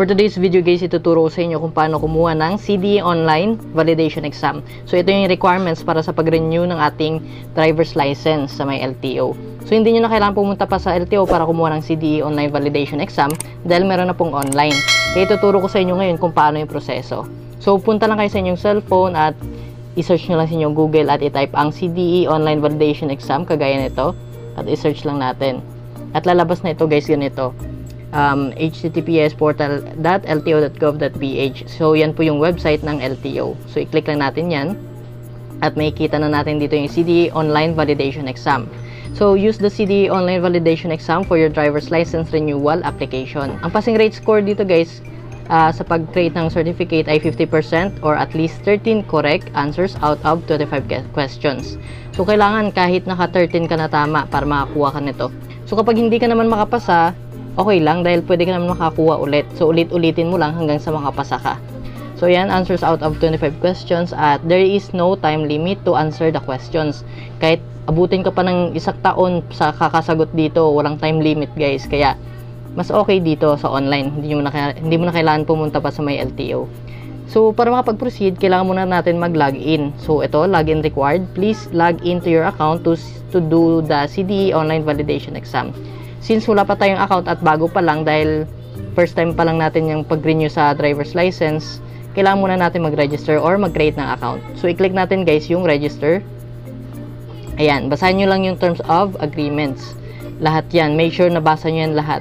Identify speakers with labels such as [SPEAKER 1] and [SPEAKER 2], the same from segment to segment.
[SPEAKER 1] For today's video guys, ituturo ko sa inyo kung paano kumuha ng CDE Online Validation Exam. So ito yung requirements para sa pag-renew ng ating driver's license sa may LTO. So hindi nyo na kailangan pumunta pa sa LTO para kumuha ng CDE Online Validation Exam dahil meron na pong online. Kaya ituturo ko sa inyo ngayon kung paano yung proseso. So punta lang kayo sa inyong cellphone at i-search nyo lang sa inyong Google at i-type ang CDE Online Validation Exam kagaya nito at i-search lang natin. At lalabas na ito guys, ganito. https://portal.lto.gov.ph. So yan po yung website ng LTO. So i-click lang natin yan at makikita na natin dito yung CDE Online Validation Exam. So use the CDE Online Validation Exam for your driver's license renewal application. Ang passing rate score dito guys sa pag-create ng certificate ay 50% or at least 13 correct answers out of 25 questions. So kailangan kahit naka 13 ka na tama para makakuha ka nito. So kapag hindi ka naman makapasa, okay lang dahil pwede ka naman makakuha ulit. So ulit-ulitin mo lang hanggang sa makapasa ka. So yan, answers out of 25 questions at there is no time limit to answer the questions. Kahit abutin ka pa ng isang taon sa kakasagot dito, walang time limit guys. Kaya mas okay dito sa online. Hindi mo na kailangan pumunta pa sa may LTO. So para makapag-proceed, kailangan muna natin mag-login. So ito, login required. Please log into your account to do the CDE Online Validation Exam. Since wala pa tayong account at bago pa lang dahil first time pa lang natin yung pag-renew sa driver's license, kailangan muna natin mag-register or mag-create ng account. So i-click natin guys yung register. Ayan, basahin nyo lang yung terms of agreements. Lahat yan, make sure na basa nyo yan lahat.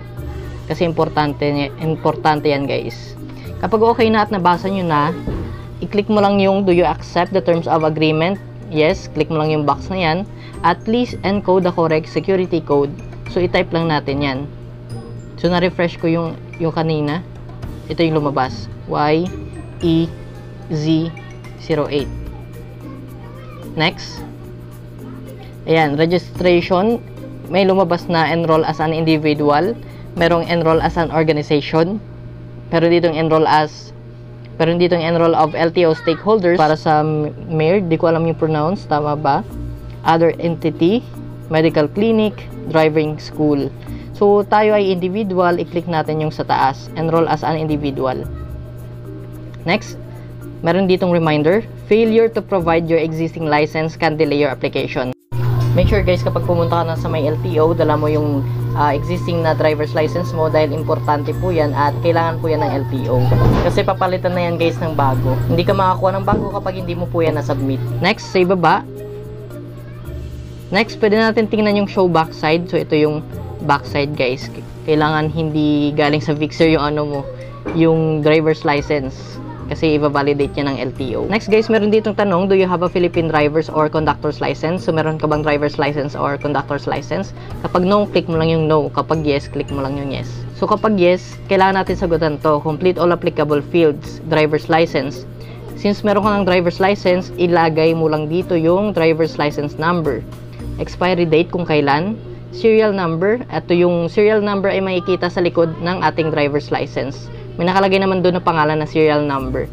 [SPEAKER 1] Kasi importante yan guys. Kapag okay na at nabasa nyo na, i-click mo lang yung do you accept the terms of agreement? Yes, click mo lang yung box na yan. At please encode the correct security code. So, i-type lang natin yan. So, na-refresh ko yung kanina. Ito yung lumabas. YEZ08. Next. Ayan, registration. May lumabas na enroll as an individual. Merong enroll as an organization. Pero ditong enroll of LTO stakeholders para sa mayor. Di ko alam yung pronounce. Tama ba? Other entity. Medical clinic, driving school. So, tayo ay individual, i-click natin yung sa taas. Enroll as an individual. Next, meron ditong reminder. Failure to provide your existing license can delay your application. Make sure guys, kapag pumunta ka na sa may LTO, dala mo yung existing na driver's license mo dahil importante po yan at kailangan po yan ng LTO. Kasi papalitan na yan guys ng bago. Hindi ka makakuha ng bago kapag hindi mo po yan na-submit. Next, sa ibaba. Next, pwede natin tingnan yung show backside. So, ito yung backside guys. Kailangan hindi galing sa fixer yung yung driver's license. Kasi i-validate niya ng LTO. Next guys, meron ditong tanong, do you have a Philippine driver's or conductor's license? So, meron ka bang driver's license or conductor's license? Kapag no, click mo lang yung no. Kapag yes, click mo lang yung yes. So, kapag yes, kailangan natin sagutan to. Complete all applicable fields, driver's license. Since meron ka ng driver's license, ilagay mo lang dito yung driver's license number. Expiry date kung kailan, serial number, ito yung serial number ay makikita sa likod ng ating driver's license. May nakalagay naman doon na pangalan na serial number.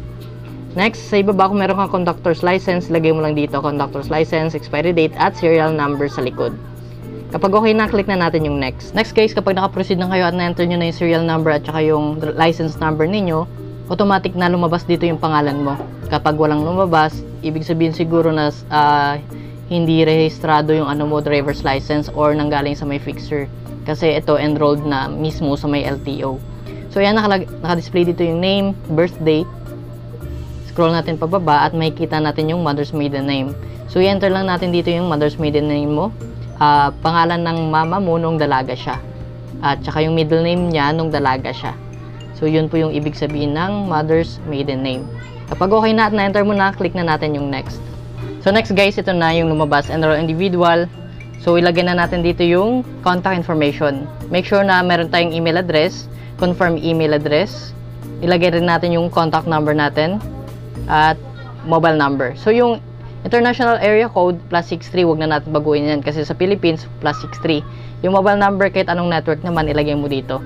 [SPEAKER 1] Next, sa ibaba kung meron kang conductor's license, lagay mo lang dito conductor's license, expiry date, at serial number sa likod. Kapag okay na, click na natin yung next. Next guys, kapag nakaproceed na kayo at na-enter nyo na yung serial number at saka yung license number ninyo, automatic na lumabas dito yung pangalan mo. Kapag walang lumabas, ibig sabihin siguro na hindi rehistrado yung driver's license or nanggaling sa may fixer. Kasi ito enrolled na mismo sa may LTO. So yan, naka-display dito yung name, birth date. Scroll natin pababa at makikita natin yung mother's maiden name. So i-enter lang natin dito yung mother's maiden name mo. Pangalan ng mama mo nung dalaga siya. At saka yung middle name niya nung dalaga siya. So yun po yung ibig sabihin ng mother's maiden name. Kapag okay na at na-enter mo na, click na natin yung next. So next guys, ito na yung lumabas, enroll individual. So ilagay na natin dito yung contact information. Make sure na meron tayong email address, confirm email address. Ilagay rin natin yung contact number natin at mobile number. So yung international area code +63, wag na natin baguhin yan kasi sa Philippines +63. Yung mobile number kahit anong network naman ilagay mo dito.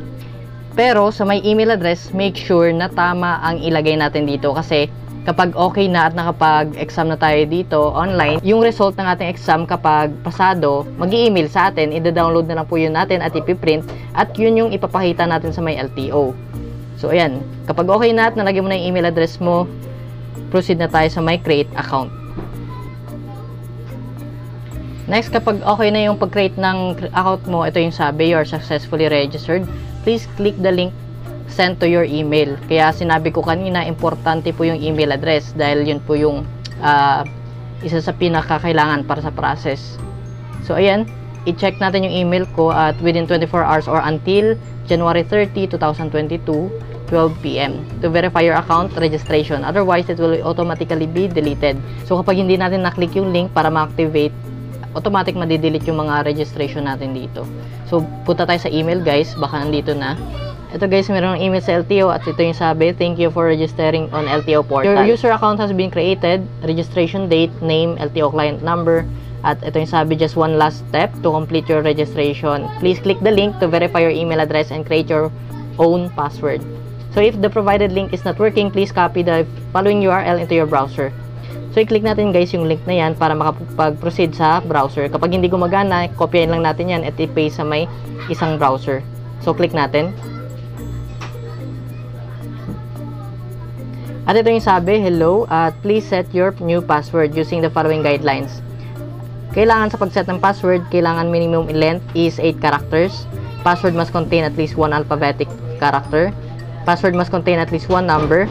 [SPEAKER 1] Pero sa may email address, make sure na tama ang ilagay natin dito kasi kapag okay na at nakapag-exam na tayo dito online, yung result ng ating exam kapag pasado, mag-i-email sa atin, i-download na lang po yun natin at ipiprint at yun yung ipapakita natin sa may LTO. So, ayan. Kapag okay na at nalagay mo na yung email address mo, proceed na tayo sa my create account. Next, kapag okay na yung pag-create ng account mo, ito yung sabi, you are successfully registered. Please click the link send to your email. Kaya sinabi ko kanina, importante po yung email address dahil yun po yung isa sa pinakakailangan para sa process. So, ayan. I-check natin yung email ko at within 24 hours or until January 30, 2022, 12 p.m. to verify your account registration. Otherwise, it will automatically be deleted. So, kapag hindi natin na-click yung link para ma-activate, automatic madidelete yung mga registration natin dito. So, punta tayo sa email, guys. Baka nandito na. Ito, guys, meron ng email sa LTO at ito yung sabi, thank you for registering on LTO portal. Your user account has been created. Registration date, name, LTO client number. At ito yung sabi, just one last step to complete your registration. Please click the link to verify your email address and create your own password. So, if the provided link is not working, please copy the following URL into your browser. So, i-click natin, guys, yung link na yan para makapag-proceed sa browser. Kapag hindi gumagana, kopyahin lang natin yan at i-paste sa may isang browser. So, click natin. At ito yung sabi, hello, please set your new password using the following guidelines. Kailangan sa pag-set ng password, kailangan minimum length is 8 characters. Password must contain at least 1 alphabetic character. Password must contain at least 1 number.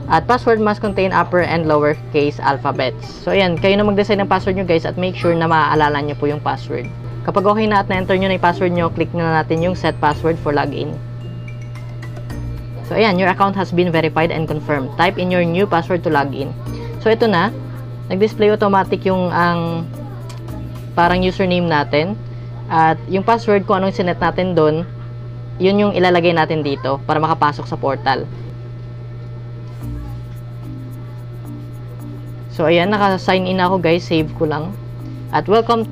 [SPEAKER 1] At password must contain upper and lower case alphabets. So, ayan, kayo na mag-decide ng password nyo, guys, at make sure na maaalala nyo po yung password. Kapag okay na at na-enter nyo na yung password nyo, click na natin yung set password for login. So, ayan, your account has been verified and confirmed. Type in your new password to login. So, ito na. Nag-display automatic yung parang username natin. At yung password, kung anong sinet natin doon, yun yung ilalagay natin dito para makapasok sa portal. So, ayan, naka-sign in ako, guys. Save ko lang. At welcome,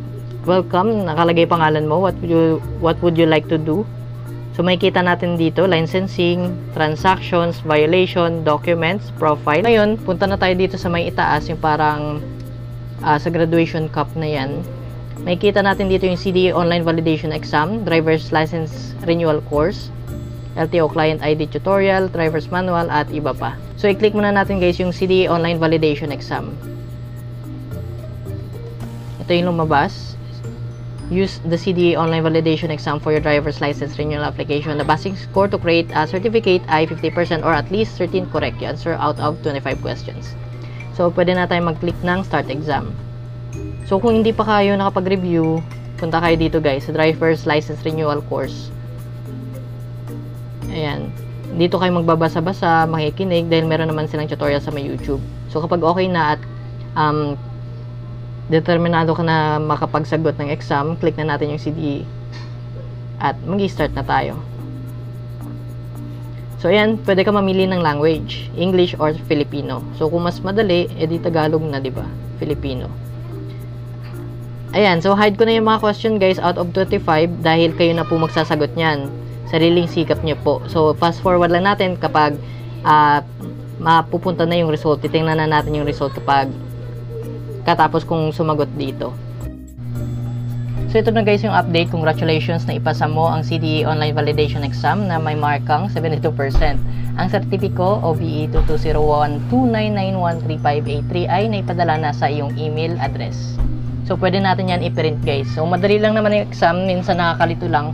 [SPEAKER 1] nakalagay pangalan mo. What would you like to do? So, makikita natin dito, licensing, transactions, violation, documents, profile. Ngayon, punta na tayo dito sa may itaas, yung parang sa graduation cup na yan. Makikita natin dito yung CDA Online Validation Exam, Driver's License Renewal Course, LTO Client ID Tutorial, Driver's Manual, at iba pa. So, i-click muna natin, guys, yung CDA Online Validation Exam. Ito yung lumabas. Use the CDA Online Validation Exam for your driver's license renewal application. The basic score to create a certificate ay 50% or at least 13 correct answer out of 25 questions. So, pwede na tayo mag-click ng Start Exam. So, kung hindi pa kayo nakapag-review, punta kayo dito, guys, sa Driver's License Renewal Course. Ayan. Dito kayo magbabasa-basa, makikinig, dahil meron naman silang tutorial sa may YouTube. So, kapag okay na at determinado ka na makapagsagot ng exam, click na natin yung CDE at mag-start na tayo. So, ayan, pwede ka mamili ng language, English or Filipino. So, kung mas madali, edi Tagalog na, diba? Filipino. Ayan, so hide ko na yung mga question, guys, out of 25 dahil kayo na po magsasagot niyan. Sariling sikap nyo po. So, fast forward lang natin kapag mapupunta na yung result. Titingnan na natin yung result kapag katapos kong sumagot dito. So, ito na, guys, yung update. Congratulations na ipasa mo ang CDA Online Validation Exam na may markang 72%. Ang sertipiko OBE 220129913583 ay naipadala na sa iyong email address. So, pwede natin yan i-print, guys. So, madali lang naman yung exam. Minsan nakakalito lang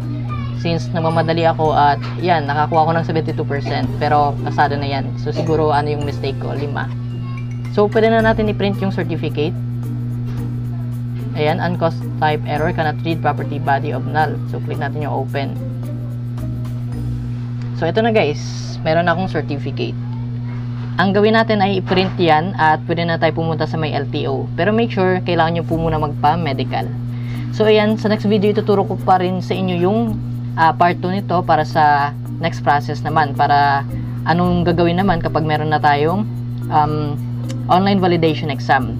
[SPEAKER 1] since namamadali ako at yan, nakakuha ko ng 72%. Pero, pasado na yan. So, siguro ano yung mistake ko? 5. So, pwede na natin i-print yung certificate. Ayan, uncaused type error, cannot read property body of null. So, click natin yung open. So, ito na, guys. Meron akong certificate. Ang gawin natin ay i-print yan at pwede na tayo pumunta sa may LTO. Pero make sure, kailangan nyo po muna magpa-medical. So, ayan, sa next video, ituturo ko pa rin sa inyo yung part 2 nito para sa next process naman. Para anong gagawin naman kapag meron na tayong online validation exam.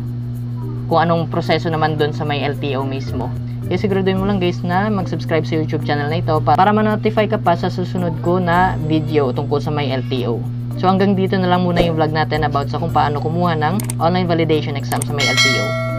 [SPEAKER 1] Kung anong proseso naman dun sa may LTO mismo. Kaya siguraduhin mo lang, guys, na mag-subscribe sa YouTube channel na ito para ma-notify ka pa sa susunod ko na video tungkol sa may LTO. So, hanggang dito na lang muna yung vlog natin about sa kung paano kumuha ng online validation exam sa may LTO.